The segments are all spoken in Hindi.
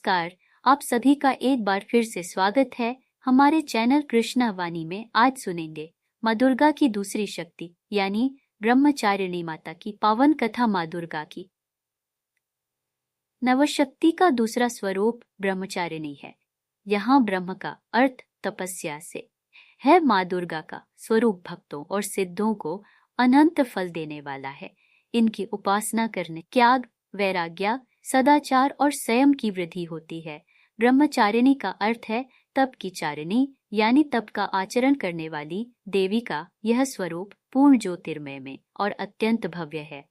नमस्कार, आप सभी का एक बार फिर से स्वागत है हमारे चैनल कृष्णा वाणी में। आज सुनेंगे माँ दुर्गा की दूसरी शक्ति यानी ब्रह्मचारिणी माता की पावन कथा। माँ दुर्गा की नवशक्ति का दूसरा स्वरूप ब्रह्मचारिणी है। यहाँ ब्रह्म का अर्थ तपस्या से है। माँ दुर्गा का स्वरूप भक्तों और सिद्धों को अनंत फल देने वाला है। इनकी उपासना करने त्याग, वैराग्य, सदाचार और संयम की वृद्धि होती है। ब्रह्मचारिणी का अर्थ है तप की चारिणी, यानी तप का आचरण करने वाली देवी का यह स्वरूप पूर्ण ज्योतिर्मय में और अत्यंत भव्य है।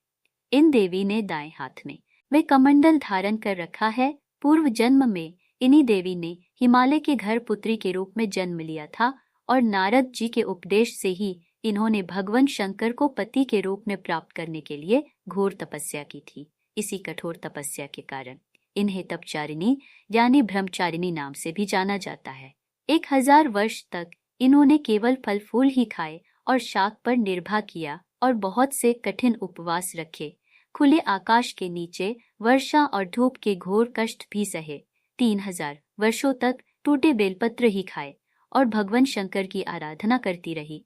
इन देवी ने दाएं हाथ में वे कमंडल धारण कर रखा है। पूर्व जन्म में इन्हीं देवी ने हिमालय के घर पुत्री के रूप में जन्म लिया था और नारद जी के उपदेश से ही इन्होंने भगवान शंकर को पति के रूप में प्राप्त करने के लिए घोर तपस्या की थी। इसी कठोर तपस्या के कारण इन्हें तपचारिणी यानी ब्रह्मचारिणी नाम से भी जाना जाता है। 1000 वर्ष तक इन्होंने केवल फल फूल ही खाए और शाक पर निर्भर किया और बहुत से कठिन उपवास रखे। खुले आकाश के नीचे वर्षा और धूप के घोर कष्ट भी सहे। 3000 वर्षों तक टूटे बेलपत्र ही खाए और भगवान शंकर की आराधना करती रही।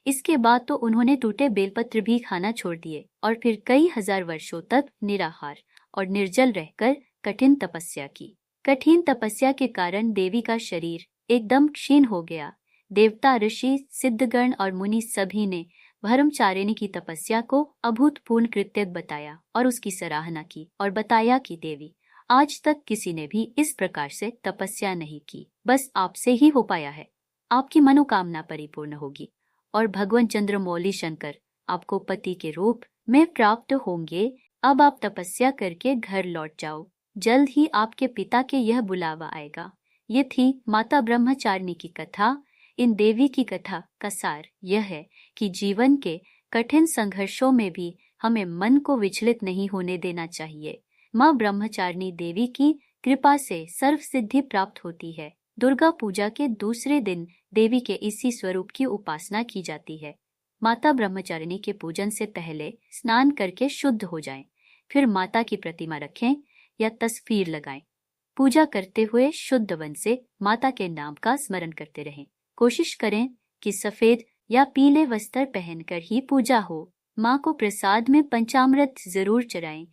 इसके बाद तो उन्होंने टूटे बेलपत्र भी खाना छोड़ दिए और फिर कई हजार वर्षों तक निराहार और निर्जल रहकर कठिन तपस्या की। कठिन तपस्या के कारण देवी का शरीर एकदम क्षीण हो गया। देवता, ऋषि, सिद्धगण और मुनि सभी ने ब्रह्मचारिणी की तपस्या को अभूतपूर्व कृत्य बताया और उसकी सराहना की और बताया कि देवी, आज तक किसी ने भी इस प्रकार से तपस्या नहीं की, बस आपसे ही हो पाया है। आपकी मनोकामना परिपूर्ण होगी और भगवान चंद्रमौली शंकर आपको पति के रूप में प्राप्त होंगे। अब आप तपस्या करके घर लौट जाओ, जल्द ही आपके पिता के यह बुलावा आएगा। ये थी माता ब्रह्मचारिणी की कथा। इन देवी की कथा का सार यह है कि जीवन के कठिन संघर्षों में भी हमें मन को विचलित नहीं होने देना चाहिए। माँ ब्रह्मचारिणी देवी की कृपा से सर्व सिद्धि प्राप्त होती है। दुर्गा पूजा के दूसरे दिन देवी के इसी स्वरूप की उपासना की जाती है। माता ब्रह्मचारिणी के पूजन से पहले स्नान करके शुद्ध हो जाएं, फिर माता की प्रतिमा रखें या तस्वीर लगाएं। पूजा करते हुए शुद्ध मन से माता के नाम का स्मरण करते रहें। कोशिश करें कि सफेद या पीले वस्त्र पहनकर ही पूजा हो। माँ को प्रसाद में पंचामृत जरूर चढ़ाएं